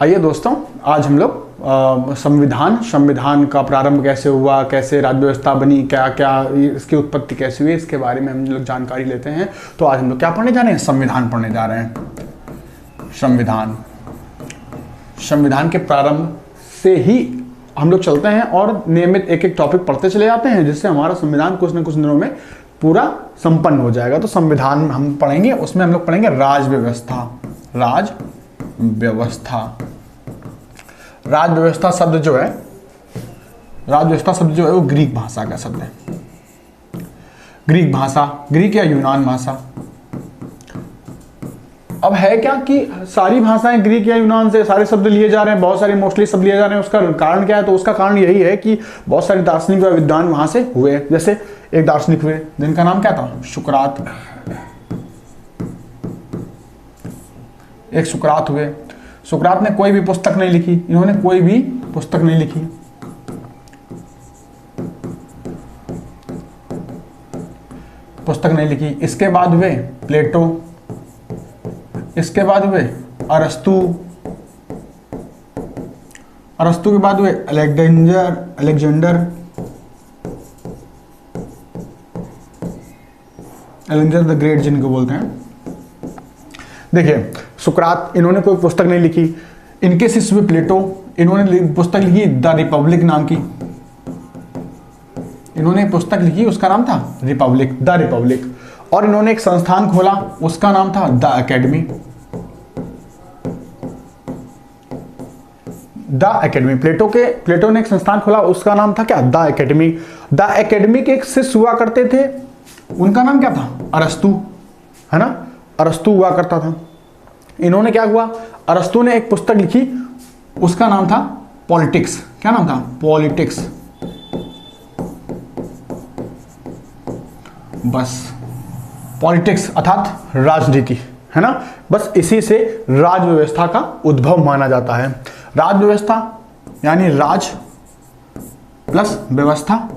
आइए दोस्तों, आज हम लोग संविधान का प्रारंभ कैसे हुआ, कैसे राज्य व्यवस्था बनी, क्या क्या इसकी उत्पत्ति कैसे हुई, इसके बारे में हम लोग जानकारी लेते हैं। तो आज हम लोग क्या पढ़ने जा रहे हैं? संविधान पढ़ने जा रहे हैं। संविधान के प्रारंभ से ही हम लोग चलते हैं और नियमित एक एक टॉपिक पढ़ते चले जाते हैं, जिससे हमारा संविधान कुछ न कुछ दिनों में पूरा संपन्न हो जाएगा। तो संविधान हम पढ़ेंगे, उसमें हम लोग पढ़ेंगे राज व्यवस्था। राज व्यवस्था शब्द जो है, वो ग्रीक भाषा का शब्द है। ग्रीक भाषा, ग्रीक या यूनान भाषा। अब है क्या कि सारी भाषाएं ग्रीक या यूनान से सारे शब्द लिए जा रहे हैं, बहुत सारे मोस्टली शब्द लिए जा रहे हैं। उसका कारण क्या है? तो उसका कारण यही है कि बहुत सारे दार्शनिक व विद्वान वहां से हुए। जैसे एक दार्शनिक हुए जिनका नाम क्या था? सुकरात। एक सुकरात हुए। सुकरात ने कोई भी पुस्तक नहीं लिखी, इन्होंने कोई भी पुस्तक नहीं लिखी। इसके बाद हुए प्लेटो, इसके बाद हुए अरस्तु के बाद हुए अलेक्जेंडर द ग्रेट जिनको बोलते हैं। देखिए, सुकरात, इन्होंने कोई पुस्तक नहीं लिखी। इनके शिष्य हुए प्लेटो, इन्होंने पुस्तक लिखी द रिपब्लिक नाम की। इन्होंने पुस्तक लिखी, उसका नाम था द रिपब्लिक। और इन्होंने एक संस्थान खोला, उसका नाम था द एकेडमी। प्लेटो ने एक संस्थान खोला, उसका नाम था क्या? The academy. द एकेडमी के एक शिष्य हुआ करते थे, उनका नाम क्या था? अरस्तु, है ना? अरस्तु हुआ करता था। इन्होंने क्या हुआ? अरस्तु ने एक पुस्तक लिखी, उसका नाम था पॉलिटिक्स। क्या नाम था? पॉलिटिक्स। बस पॉलिटिक्स अर्थात राजनीति, है ना? बस इसी से राज व्यवस्था का उद्भव माना जाता है। राज व्यवस्था यानी राज प्लस व्यवस्था।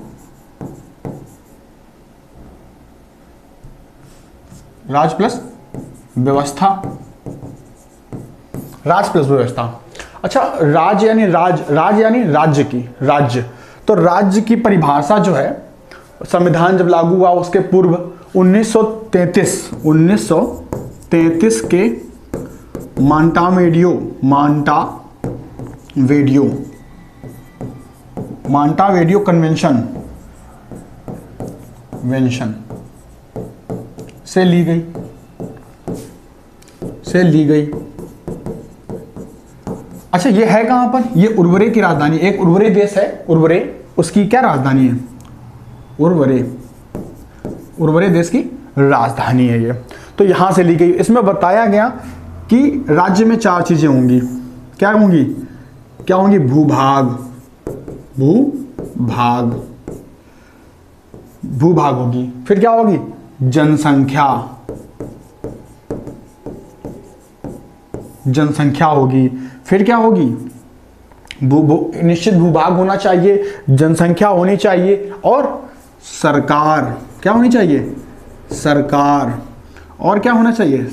राज प्लस व्यवस्था। अच्छा, राज यानी राज्य। तो राज्य की परिभाषा जो है, संविधान जब लागू हुआ उसके पूर्व 1933 के मांटावेडियो कन्वेंशन से ली गई। अच्छा, ये है कहां पर? ये उर्वरे की राजधानी, एक उर्वरे देश है, उर्वरे, उसकी क्या राजधानी है? उर्वरे देश की राजधानी है ये। तो यहां से ली गई। इसमें बताया गया कि राज्य में 4 चीजें होंगी। क्या होंगी? भूभाग होगी। फिर क्या होगी? जनसंख्या होगी। फिर क्या होगी? निश्चित भूभाग होना चाहिए, जनसंख्या होनी चाहिए, और सरकार क्या होनी चाहिए? सरकार। और क्या होना चाहिए?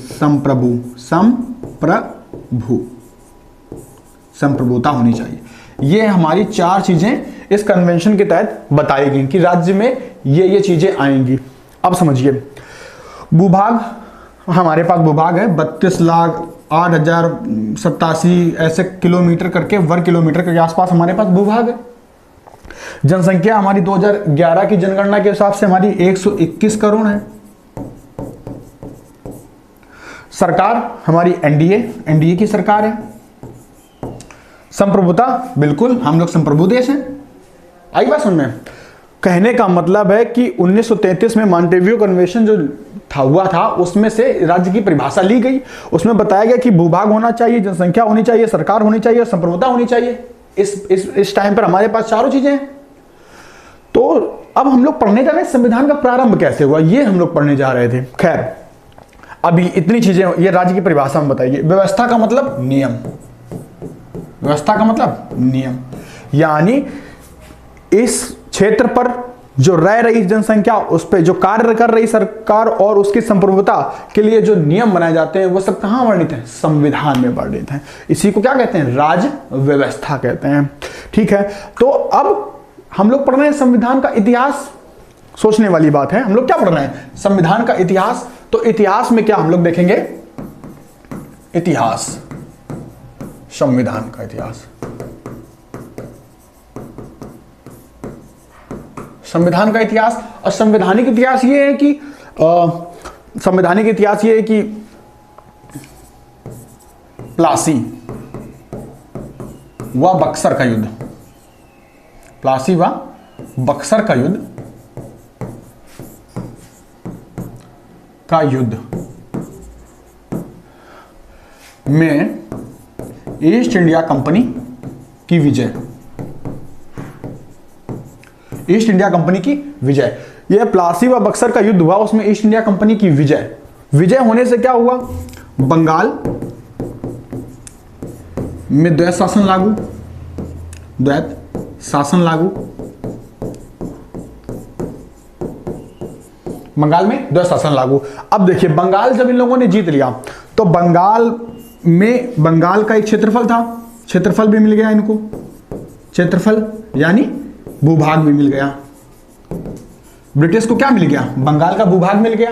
संप्रभुता होनी चाहिए। ये हमारी 4 चीजें इस कन्वेंशन के तहत बताई गई कि राज्य में ये चीजें आएंगी। अब समझिए, भूभाग, हमारे पास भूभाग है 32,08,087 ऐसे किलोमीटर करके, वर्ग किलोमीटर के आसपास हमारे पास भूभाग है। जनसंख्या हमारी 2011 की जनगणना के हिसाब से हमारी 121 करोड़ है। सरकार हमारी एनडीए की सरकार है। संप्रभुता, बिल्कुल हम लोग संप्रभु देश हैं। आई बात समझ में? कहने का मतलब है कि 1933 में मॉन्टेवियो कन्वेंशन जो हुआ था, उसमें से राज्य की परिभाषा ली गई। उसमें बताया गया कि भूभाग होना चाहिए, जनसंख्या होनी चाहिए, सरकार होनी चाहिए, संप्रभुता होनी चाहिए। इस टाइम पर हमारे पास 4 चीजें हैं। तो अब हम लोग पढ़ने जा रहे हैं संविधान का प्रारंभ कैसे हुआ, ये हम लोग पढ़ने जा रहे थे। खैर, अभी इतनी चीजें, ये राज्य की परिभाषा में बताइए। व्यवस्था का मतलब नियम। यानी इस क्षेत्र पर जो रह रही जनसंख्या उस पर जो कार्य कर रही सरकार और उसकी संप्रभुता के लिए जो नियम बनाए जाते हैं वो सब कहाँ वर्णित है? संविधान में वर्णित है। इसी को क्या कहते हैं? राज व्यवस्था कहते हैं। ठीक है, तो अब हम लोग पढ़ रहे हैं संविधान का इतिहास। सोचने वाली बात है, हम लोग क्या पढ़ रहे हैं? संविधान का इतिहास। तो इतिहास में क्या हम लोग देखेंगे? इतिहास, संविधान का इतिहास। संविधान का इतिहास और संवैधानिक इतिहास ये है कि संवैधानिक इतिहास ये है कि प्लासी व बक्सर का युद्ध, प्लासी व बक्सर का युद्ध में ईस्ट इंडिया कंपनी की विजय, ईस्ट इंडिया कंपनी की विजय। यह प्लासी व बक्सर का युद्ध हुआ, उसमें ईस्ट इंडिया कंपनी की विजय। विजय होने से क्या हुआ? बंगाल में द्वैत शासन लागू, द्वैत शासन लागू, बंगाल में द्वैत शासन लागू। अब देखिए, बंगाल जब इन लोगों ने जीत लिया तो बंगाल में, बंगाल का एक क्षेत्रफल था, क्षेत्रफल भी मिल गया इनको, क्षेत्रफल यानी भूभाग भी मिल गया। ब्रिटिश को क्या मिल गया? बंगाल का भूभाग मिल गया।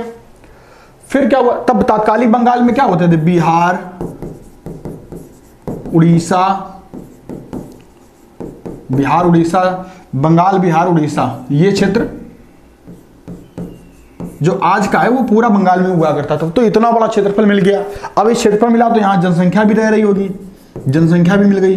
फिर क्या हुआ? तब तात्कालिक बंगाल में क्या होते थे? बिहार, उड़ीसा, बिहार उड़ीसा, बंगाल बिहार उड़ीसा, ये क्षेत्र जो आज का है वो पूरा बंगाल में हुआ करता था। तो इतना बड़ा क्षेत्रफल मिल गया। अब इस क्षेत्रफल मिला तो यहां जनसंख्या भी रह रही होगी, जनसंख्या भी मिल गई।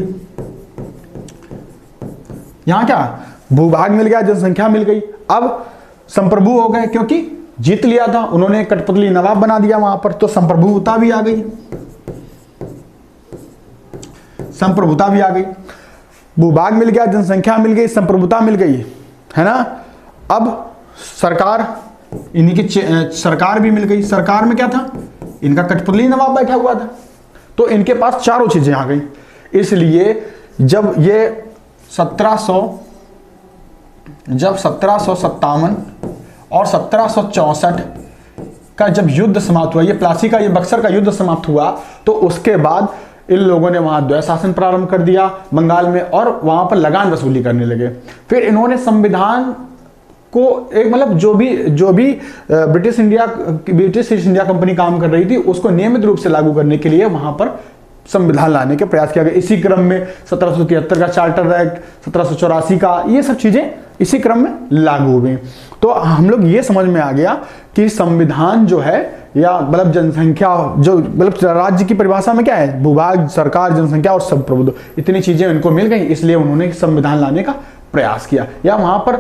यहां क्या? भूभाग मिल गया, जनसंख्या मिल गई। अब संप्रभु हो गए, क्योंकि जीत लिया था उन्होंने, कठपुतली नवाब बना दिया वहां पर, तो संप्रभुता भी आ गई, संप्रभुता भी आ गई। भूभाग मिल गया, जनसंख्या मिल गई, संप्रभुता मिल गई, है ना। अब सरकार, इन्हीं की सरकार भी मिल गई। सरकार में क्या था? इनका कठपुतली नवाब बैठा हुआ था, तो इनके पास चारों चीजें आ गई। इसलिए जब ये 1757 और 1764 का जब युद्ध समाप्त हुआ, ये प्लासी का, ये बक्सर का युद्ध समाप्त हुआ, तो उसके बाद इन लोगों ने वहां द्वैत शासन प्रारंभ कर दिया बंगाल में, और वहां पर लगान वसूली करने लगे। फिर इन्होंने संविधान को एक, मतलब जो भी ब्रिटिश ईस्ट इंडिया कंपनी काम कर रही थी उसको नियमित रूप से लागू करने के लिए वहां पर संविधान लाने के प्रयास किया गया। इसी क्रम में 1773 का चार्टर एक्ट, 1784 का, ये सब चीजें इसी क्रम में लागू हुई। तो हम लोग ये समझ में आ गया कि संविधान जो है, या मतलब जनसंख्या, जो मतलब राज्य की परिभाषा में क्या है? भूभाग, सरकार, जनसंख्या और संप्रभुत्व, इतनी चीजें उनको मिल गई, इसलिए उन्होंने संविधान लाने का प्रयास किया, या वहां पर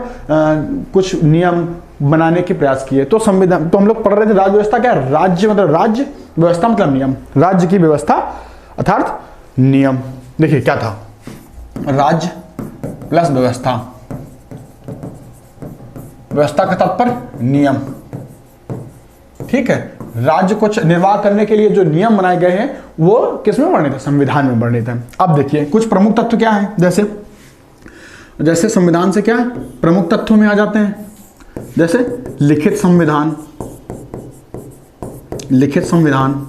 कुछ नियम बनाने के प्रयास किए। तो संविधान, तो हम लोग पढ़ रहे थे राज्य व्यवस्था क्या है? राज्य मतलब राज्य, व्यवस्था मतलब नियम, राज्य की व्यवस्था अर्थात नियम। देखिए क्या था? राज्य प्लस व्यवस्था, व्यवस्था का तात्पर्य नियम, ठीक है। राज्य को निर्वाह करने के लिए जो नियम बनाए गए हैं वो किस में वर्णित है? संविधान में वर्णित है। अब देखिए कुछ प्रमुख तत्व क्या है, जैसे संविधान से क्या है? प्रमुख तत्वों में आ जाते हैं, जैसे लिखित संविधान, लिखित संविधान,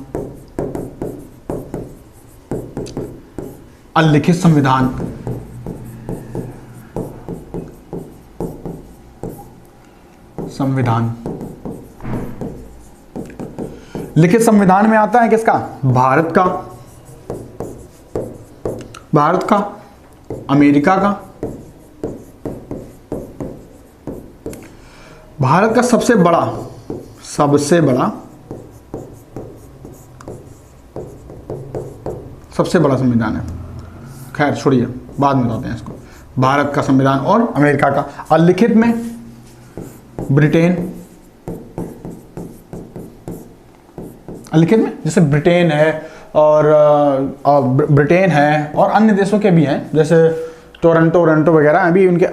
अलिखित संविधान, संविधान। लिखित संविधान में आता है किसका? भारत का, भारत का, अमेरिका का। भारत का सबसे बड़ा संविधान है, खैर छोड़िए, बाद में बताते हैं इसको। भारत का संविधान और अमेरिका का। अलिखित में ब्रिटेन, अलिखित में जैसे ब्रिटेन है और ब्रिटेन है और अन्य देशों के भी हैं, जैसे टोरंटो वगैरह अभी उनके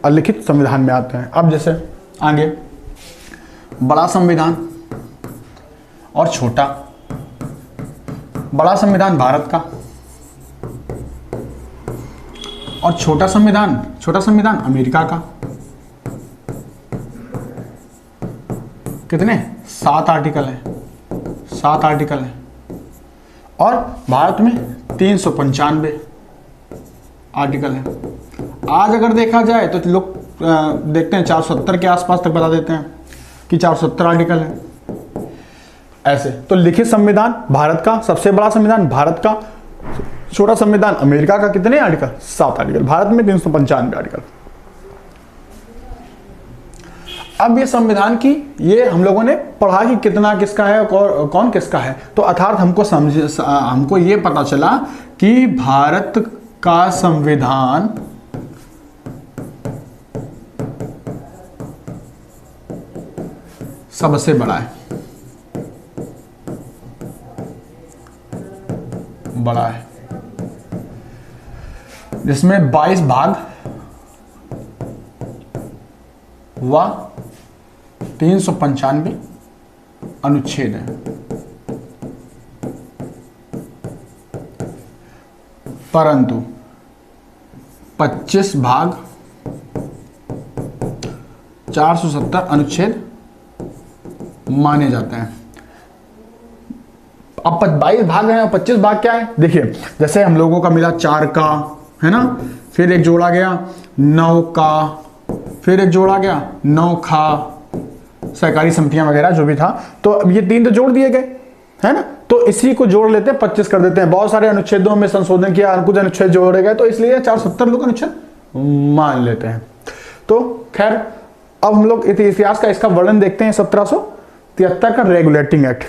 अलिखित संविधान में आते हैं। अब जैसे आगे बड़ा संविधान और छोटा। बड़ा संविधान भारत का और छोटा संविधान अमेरिका का। कितने? 7 आर्टिकल हैं, 7 आर्टिकल हैं। और भारत में 395 आर्टिकल हैं। आज अगर देखा जाए तो लोग देखते हैं 470 के आसपास तक बता देते हैं कि 470 आर्टिकल है। ऐसे तो लिखित संविधान भारत का सबसे बड़ा संविधान, भारत का छोटा संविधान अमेरिका का कितने आर्टिकल? 7 आर्टिकल। भारत में 395 आर्टिकल। अब ये संविधान की ये हम लोगों ने पढ़ा कि कितना किसका है और कौन किसका है, तो अर्थात हमको ये पता चला कि भारत का संविधान सबसे बड़ा है, जिसमें 22 भाग व 395 अनुच्छेद हैं। परंतु 25 भाग 470 अनुच्छेद माने जाते हैं। अब 22 भाग हैं, 25 भाग क्या है? देखिए, जैसे हम लोगों का मिला 4 का, है ना, फिर एक जोड़ा गया 9 का, फिर एक जोड़ा गया 9 खा, सहकारी समितियां वगैरह जो भी था, तो अब ये 3 तो जोड़ दिए गए, है ना, तो इसी को जोड़ लेते हैं, 25 कर देते हैं। बहुत सारे अनुच्छेदों में संशोधन किया, कुछ अनुच्छेद जोड़े गए, तो इसलिए 470 लोग अनुच्छेद मान लेते हैं। तो खैर, अब हम लोग इतिहास का इसका वर्णन देखते हैं। 1773 का रेगुलेटिंग एक्ट